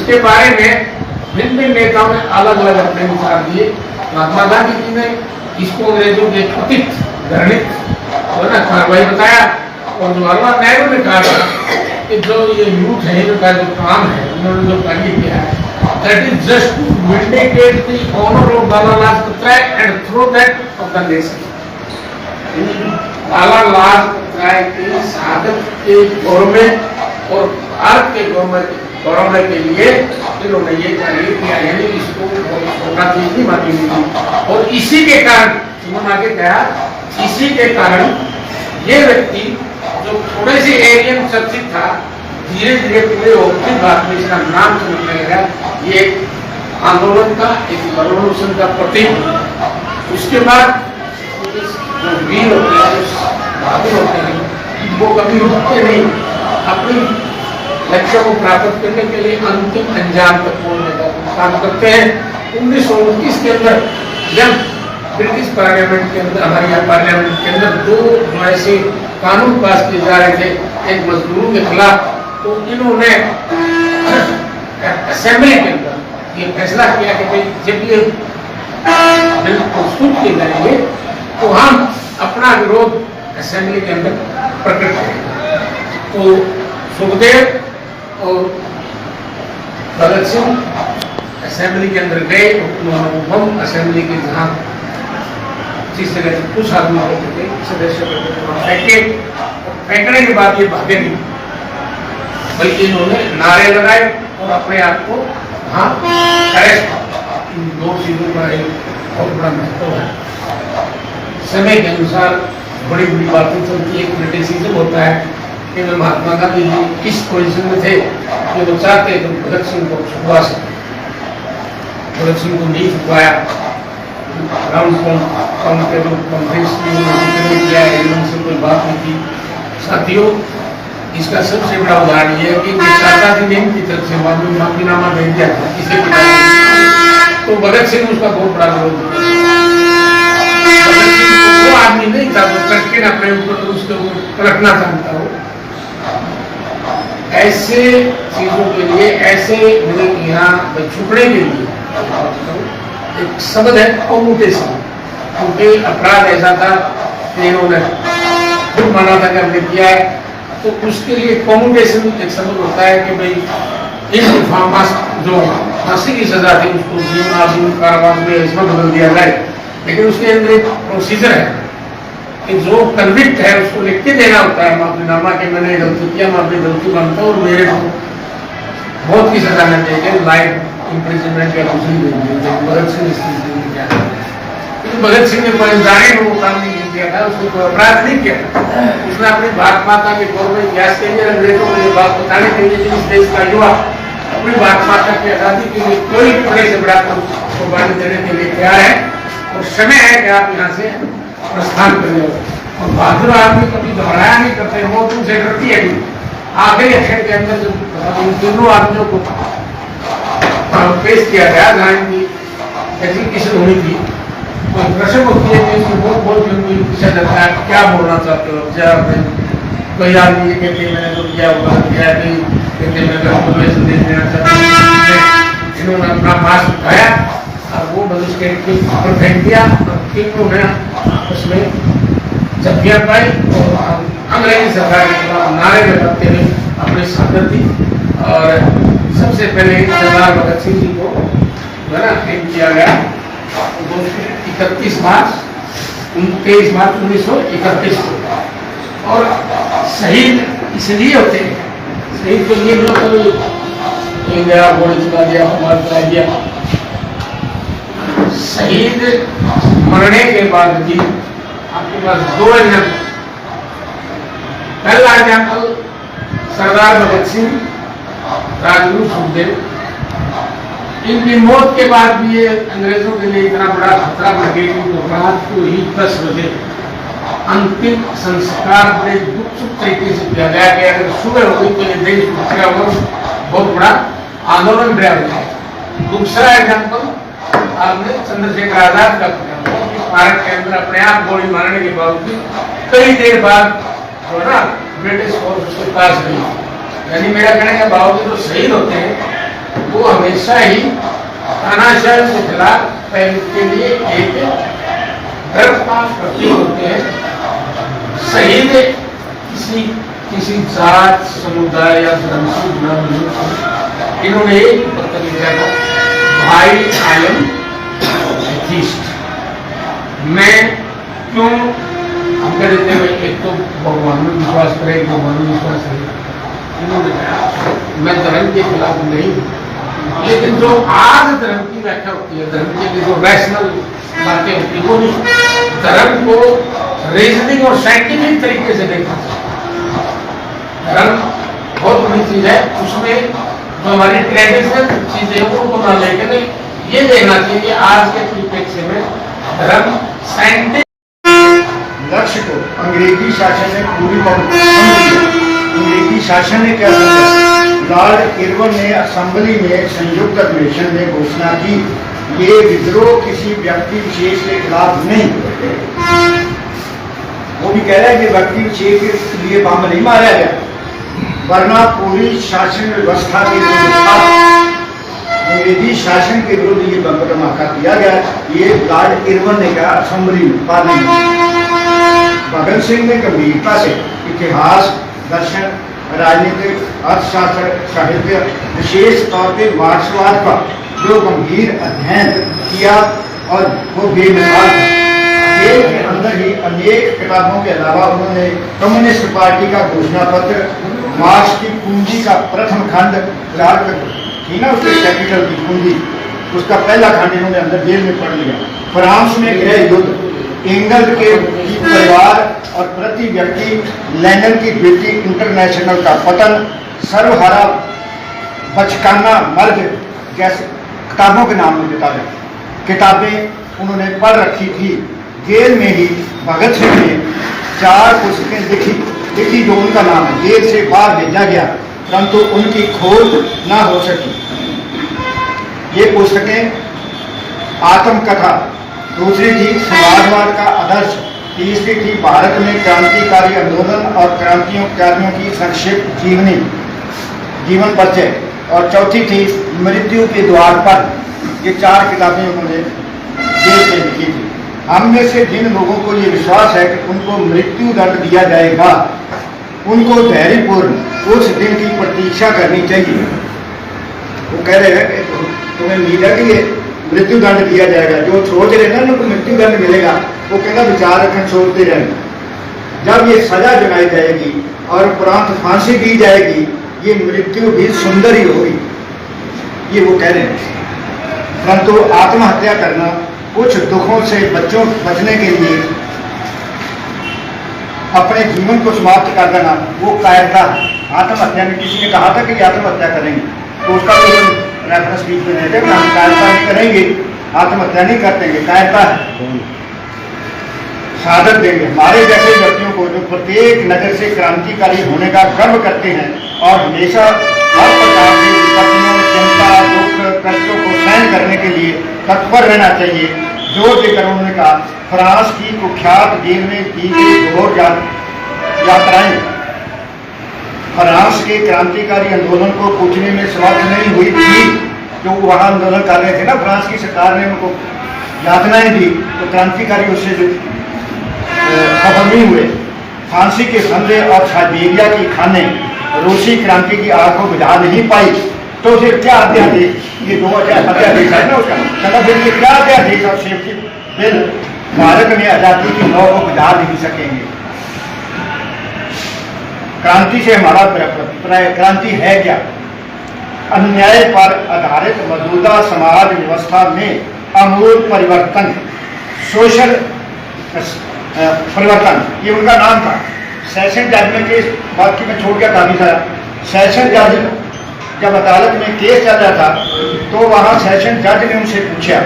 उसके बारे में भिन्न भिन्न नेताओं ने अलग अलग अपने विचार दिए। महात्मा गांधी जी ने इसको अंग्रेजों के कथित घृणित तो ना कार्रवाई बताया, और जवाहरलाल नेहरू ने कहा था कि जो ये यूथ है, इनका जो काम है, उन्होंने जो कार्य किया है, that is just to vindicate the honor of Lala Lajpat Rai and throw that of the nation. Lala Lajpat Rai की शहादत के गौरव में और भारत के गौरव के लिए इन्होंने ये कार्य किया, यानी इसको छोटा चीज नहीं मानी थी। और इसी के कारण उन्होंने आगे कहा, इसी के कारण ये व्यक्ति जो थोड़े से एरियन चर्चित था, धीरे धीरे पूरे उत्तरी भारत में इसका नाम चलने लगा। ये एक आंदोलन का, एक रेवोल्यूशन का प्रतीक। उसके बाद जो वीर होते हैं, बहादुर होते हैं, वो कभी रुकते नहीं, अपनी लक्ष्य को प्राप्त करने के लिए अंतिम अंजाम तक पहुंचने का काम करते हैं। 1929 के अंदर जब ब्रिटिश पार्लियामेंट के अंदर, हमारे यहाँ पार्लियामेंट के अंदर दो ऐसे कानून पास किए जा रहे थे, एक मजदूरों के खिलाफ, तो इन्होंने असेंबली के अंदर ये फैसला किया कि भाई जब ये बिल प्रस्तुत किए जाएंगे तो हम अपना विरोध असेंबली के अंदर प्रकट करेंगे। तो सुखदेव और भगत सिंह असेंबली के अंदर गए। हम असेंबली के जहाँ जिस जगह से कुछ आदमी होते थे, सदस्य फेंकने के बाद ये भागे नहीं, बल्कि इन्होंने नारे लगाए और अपने आप को हाँ अरेस्ट। इन दो चीजों का एक बहुत बड़ा महत्व है। समय के अनुसार बड़ी बड़ी बातें चलती है, क्रिटिसिज्म होता है कि महात्मा गांधी जी इस पोजीशन में थे कि वो चाहते तो भगत सिंह को छुपवा सकते, भगत सिंह को नहीं छुपवाया। राउंड कॉन्फ्रेंस से कोई बात नहीं की। साथियों, इसका सबसे बड़ा उदाहरण ये है कि चाचा जी ने इनकी तरफ से माफीनामा भेज दिया था किसी तो भगत सिंह उसका बहुत बड़ा विरोध। वो आदमी नहीं था जो करके ना अपने ऊपर उसके ऊपर रखना चाहता हो। ऐसे चीजों के लिए, ऐसे मतलब यहाँ छुपने के लिए एक शब्द है कम्यूटेशन, क्योंकि अपराध ऐसा था कि इन्होंने खुद माना था कि हमने किया है, तो उसके लिए कम्यूटेशन एक शब्द होता है कि भाई जो फांसी की सजा थी उसको जीवनाजीवन कारावास में इसमें बदल दिया जाए। लेकिन उसके अंदर एक प्रोसीजर है कि जो कन्विक्ट है उसको लिख के देना होता है माफीनामा कि मैंने गलती किया, मैं अपनी गलती मानता हूँ और मेरे को बहुत की सजा न देंगे, लाइफ इम्प्रिजनमेंट या कुछ नहीं देंगे। भगत सिंह इस चीज ने किया, क्योंकि भगत सिंह ने परिंदारी में वो काम नहीं किया था, उसने कोई अपराध नहीं किया। उसने अपनी भारत माता के गौरव में इतिहास के लिए अंग्रेजों को ये बात बताने के लिए इस देश का युवा अपनी भारत माता की आजादी के लिए कोई बड़े से बड़ा कुर्बानी देने के लिए तैयार है। और समय है कि आप यहाँ से प्रस्थान करें। और बहादुर आदमी कभी घबराया नहीं करते, मौत उनसे डरती है। आखिरी अक्षर के अंदर जब इन दोनों आदमियों को पेश किया गया, जहाँ इनकी एग्जीक्यूशन हुई थी, तो प्रश्न होती है कि इसमें बहुत जरूरी पूछा जाता है क्या बोलना चाहते हो। कोई आदमी ये कहते मैंने जो किया होगा किया नहीं, कहते मैं संदेश देना चाहता हूँ। इन्होंने अपना मास्क उठाया और वो मजिस्ट्रेट के ऊपर फेंक दिया और तीनों ने आपस में जब्बियां पाई और अंग्रेजी सरकार के खिलाफ नारे लगाते हुए अपनी शहादत दी। और सबसे पहले सरदार भगत सिंह जी को जो है ना ट्रेन किया गया 23 मार्च 1931 को। और शहीद इसलिए होते हैं, शहीद तो ये गया गोली चला दिया, हमारा चला दिया। शहीद मरने के बाद भी आपके पास दो एग्जाम्पल। पहला एग्जाम्पल सरदार भगत सिंह, राजगुरु सुखदेव, इनकी मौत के बाद भी ये अंग्रेजों के लिए इतना बड़ा खतरा बढ़ गया कि रात को ही 10 बजे अंतिम संस्कार बड़े गुपचुप तरीके से किया गया कि अगर सुबह हो गई तो ये देश दूसरा बहुत बड़ा आंदोलन रहा है। दूसरा एग्जाम्पल आपने चंद्रशेखर आजाद का भारत के अंदर अपने आप गोली मारने के बावजूद कई देर बाद जो ना ब्रिटिश फोर्स उसके पास गई। यानी मेरा कहने का बावजूद जो शहीद होते हैं वो हमेशा ही तानाशाह के खिलाफ पहले के लिए एक धर्म का प्रतीक होते हैं। शहीद किसी जात समुदाय या धर्म से जुड़ा नहीं। इन्होंने एक पत्र लिखा था, भाई आई एम एथिस्ट। मैं क्यों हम कह देते हैं एक तो भगवान में विश्वास करें, भगवान में विश्वास करें। इन्होंने कहा मैं धर्म के खिलाफ नहीं हूँ, लेकिन जो आज धर्म की व्याख्या होती है, धर्म के लिए जो रैशनल बातें होती है, वो धर्म को रीजनिंग और साइंटिफिक तरीके से देखना चाहिए। धर्म बहुत बड़ी चीज है, उसमें जो हमारी ट्रेडिशनल चीजें हैं उनको ना लेकर ये देखना चाहिए आज के परिप्रेक्ष्य में धर्म साइंटिफिक लक्ष्य को अंग्रेजी शासन ने पूरी अंग्रेजी शासन ने क्या समझा? लॉर्ड इरविन ने असेंबली में संयुक्त अधिवेशन में घोषणा की, ये विद्रोह किसी व्यक्ति विशेष के खिलाफ नहीं। वो भी कह रहा है कि व्यक्ति विशेष के लिए बम नहीं मारा गया, वरना पूरी शासन व्यवस्था के विरुद्ध अंग्रेजी शासन के विरुद्ध ये बम धमाका किया गया। ये लॉर्ड इरविन ने कहा असेंबली में, पार्लियामेंट। भगत सिंह ने गंभीरता से इतिहास, दर्शन, राजनीतिक, अर्थशास्त्र, साहित्य, विशेष तौर पर मार्क्सवाद का जो गंभीर अध्ययन किया और वो बेमिसाल था। जेल के अंदर ही अनेक किताबों के अलावा उन्होंने कम्युनिस्ट पार्टी का घोषणा पत्र, मार्क्स की पूंजी का प्रथम खंड थी ना, उसके कैपिटल की पूंजी, उसका पहला खंड इन्होंने अंदर जेल में पढ़ लिया। फ्रांस में गृह युद्ध, एंगल के परिवार और प्रति व्यक्ति लैंडन की बेटी इंटरनेशनल का पतन, सर्वहारा बचकाना मर्द जैसे किताबों के नाम में बताया। किताबें उन्होंने पढ़ रखी थी। जेल में ही भगत सिंह ने 4 पुस्तकें लिखी जो उनका नाम है। जेल से बाहर भेजा गया परंतु उनकी खोज ना हो सकी। ये पुस्तकें आत्मकथा, दूसरी थी समाजवाद का आदर्श, तीसरी थी भारत में क्रांतिकारी आंदोलन और क्रांतिकारियों की संक्षिप्त जीवन परिचय, और चौथी थी मृत्यु के द्वार पर। ये 4 किताबें उन्होंने जेल से लिखी थी। हम में से जिन लोगों को ये विश्वास है कि उनको मृत्यु दंड दिया जाएगा, उनको धैर्यपूर्ण उस दिन की प्रतीक्षा करनी चाहिए। वो कह रहे हैं कि तुम्हें उम्मीद है कि ये मृत्यु दंड दिया जाएगा। जो सोच रहे ना उनको मृत्यु दंड मिलेगा, वो कहना विचार रखना सोचते रहेंगे। जब ये सजा जनाई जाएगी और उपरांत फांसी दी जाएगी, ये मृत्यु भी सुंदर ही होगी, ये वो कह रहे हैं। परंतु आत्महत्या करना, कुछ दुखों से बचने के लिए अपने जीवन को समाप्त कर देना, वो कायरता है। आत्महत्या में किसी ने कहा था कि आत्महत्या करेंगे, तो उसका कोई रेफरेंस बीच में देते हम कायरता नहीं करेंगे, आत्महत्या नहीं करते, कायरता है। शहादत देंगे। हमारे जैसे व्यक्तियों को जो प्रत्येक नगर से क्रांतिकारी होने का गर्व करते हैं और हमेशा हर प्रकार की विपत्तियों, चिंता, दुख, कष्टों को सहन करने के लिए तत्पर रहना चाहिए। जोर देकर उन्होंने कहा, फ्रांस की कुख्यात जेल में की गई घोर यात्राएं फ्रांस के क्रांतिकारी आंदोलन को पूछने में समर्थ नहीं हुई थी। जो वहाँ आंदोलन कर रहे थे ना, फ्रांस की सरकार ने उनको यातनाएं दी, तो क्रांतिकारी उससे जो सफल नहीं हुए। फांसी के फंदे और साइबेरिया की खाने रूसी क्रांति की आग को बुझा नहीं पाई, तो फिर क्या अध्यादेश, ये 2000 अध्यादेश है ना उसका, चलो फिर ये क्या अध्यादेश और सेफ्टी बिल भारत में आजादी की लौ को बुझा नहीं सकेंगे। क्रांति से हमारा अभिप्राय, क्रांति है क्या? अन्याय पर आधारित मौजूदा समाज व्यवस्था में आमूल परिवर्तन, सोशल परिवर्तन, ये उनका नाम था। सेशन जज में केस, बाकी में छोड़ गया काफी सारा। सेशन जज जब अदालत में केस चल रहा था, तो वहां सेशन जज ने उनसे पूछा,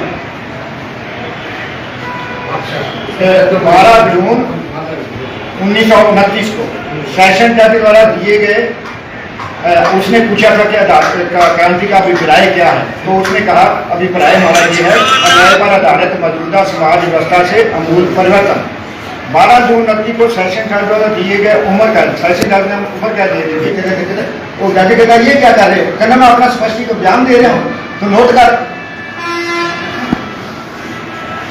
12 जून 1929 को सेशन जज द्वारा दिए गए, उसने पूछा था कि अदालत का क्रांति का अभिप्राय क्या है, तो उसने कहा अभिप्राय हमारा ये है, अन्याय पर आधारित मौजूदा समाज व्यवस्था से आमूल परिवर्तन। 12 जून 1929 को सेशन जज द्वारा दिए गए उम्र कैद, सेशन जज ने उम्र कैद दे दी थी, वो जज कहता ये क्या कर रहे हो? कहना मैं अपना स्पष्टीकरण बयान दे रहा हूँ, तो नोट कर।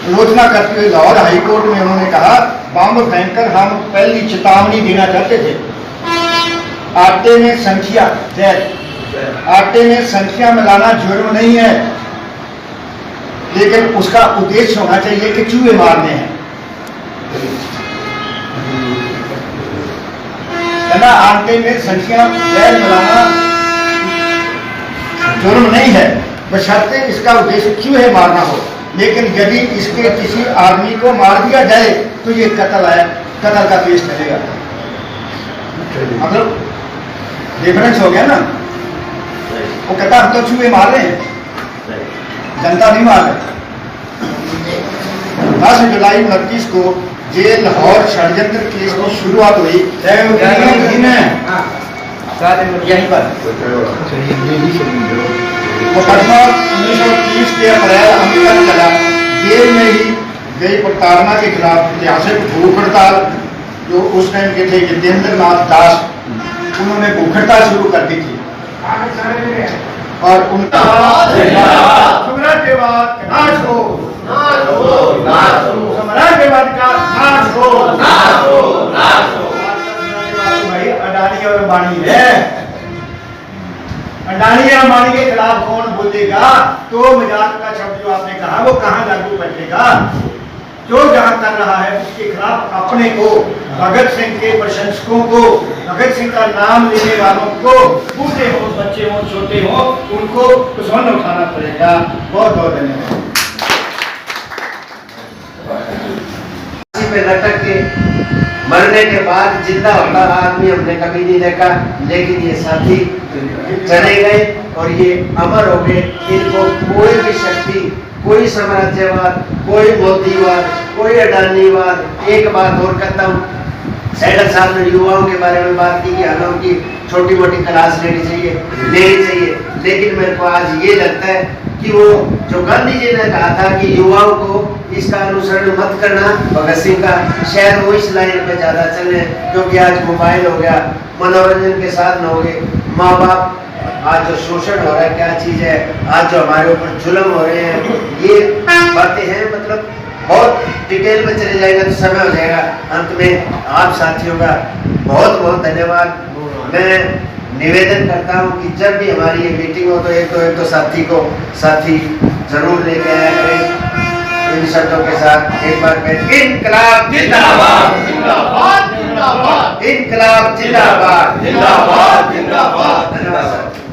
आलोचना करते हुए लाहौर हाईकोर्ट में उन्होंने कहा बम फेंककर हम पहली चेतावनी देना चाहते थे। आटे में संख्या आटे में संख्या मिलाना जुर्म नहीं है, लेकिन उसका उद्देश्य होना चाहिए कि चूहे मारने हैं। आटे में संख्या जहर मिलाना जुर्म नहीं है, बशर्ते इसका उद्देश्य चूहे मारना हो। लेकिन यदि इसके किसी आदमी को मार दिया जाए तो ये कत्ल है, कत्ल का केस चलेगा। मतलब डिफरेंस हो गया ना। वो कहता हम तो चूहे मार रहे हैं, जनता नहीं मार रहे। 10 जुलाई 29 को जेल लाहौर षड्यंत्र केस की शुरुआत हुई। यहीं पर मुकदमा 1930 के अप्रैल अंत तक चला। जेल में ही गई प्रताड़ना के खिलाफ ऐतिहासिक भूख हड़ताल, जो उस टाइम के थे जितेंद्र नाथ दास, उन्होंने भूख हड़ताल शुरू कर दी थी। और उनका साम्राज्यवाद का नाश हो, साम्राज्यवाद का नाश हो। भाई अडानी और अंबानी है, अडानी और अंबानी के खिलाफ कौन बोलेगा? तो मजाक का शब्द जो आपने कहा वो कहाँ लागू बैठेगा? जो जहां कर रहा है उसके खिलाफ अपने को, भगत सिंह के प्रशंसकों को, भगत सिंह का नाम लेने वालों को, बूढ़े हो, बच्चे हो, छोटे हो, उनको कुछ उठाना पड़ेगा। बहुत बहुत धन्यवाद। पे लटक के मरने के बाद जिंदा होता आदमी हमने कभी नहीं देखा, लेकिन ये साथी चले गए और ये अमर हो गए। इनको कोई भी शक्ति, कोई साम्राज्यवाद, कोई मोदीवाद, कोई अडानीवाद। एक बात और कहता हूँ, सैगल साहब ने युवाओं के बारे में बात की कि हमें उनकी छोटी मोटी क्लास लेनी चाहिए, लेकिन मेरे को आज ये लगता है कि वो जो गांधी जी ने कहा था कि युवाओं को इसका अनुसरण मत करना भगत सिंह का, शायद वो इस लाइन पे ज्यादा चले, क्योंकि आज मोबाइल हो गया, मनोरंजन के साधन हो गए, माँ बाप आज जो शोषण हो रहा है क्या चीज है, आज जो हमारे ऊपर जुल्म हो रहे हैं, ये बातें हैं। मतलब बहुत डिटेल में चले जाएगा तो समय हो जाएगा। अंत में आप साथियों का बहुत बहुत धन्यवाद। मैं निवेदन करता हूँ कि जब भी हमारी ये मीटिंग हो तो एक साथी को साथी जरूर लेके आया करें। इन शब्दों के साथ एक बार फिर इनकलाब जिंदाबाद, जिंदाबाद, जिंदाबाद, इनकलाब जिंदाबाद, जिंदाबाद, जिंदाबाद। धन्यवाद।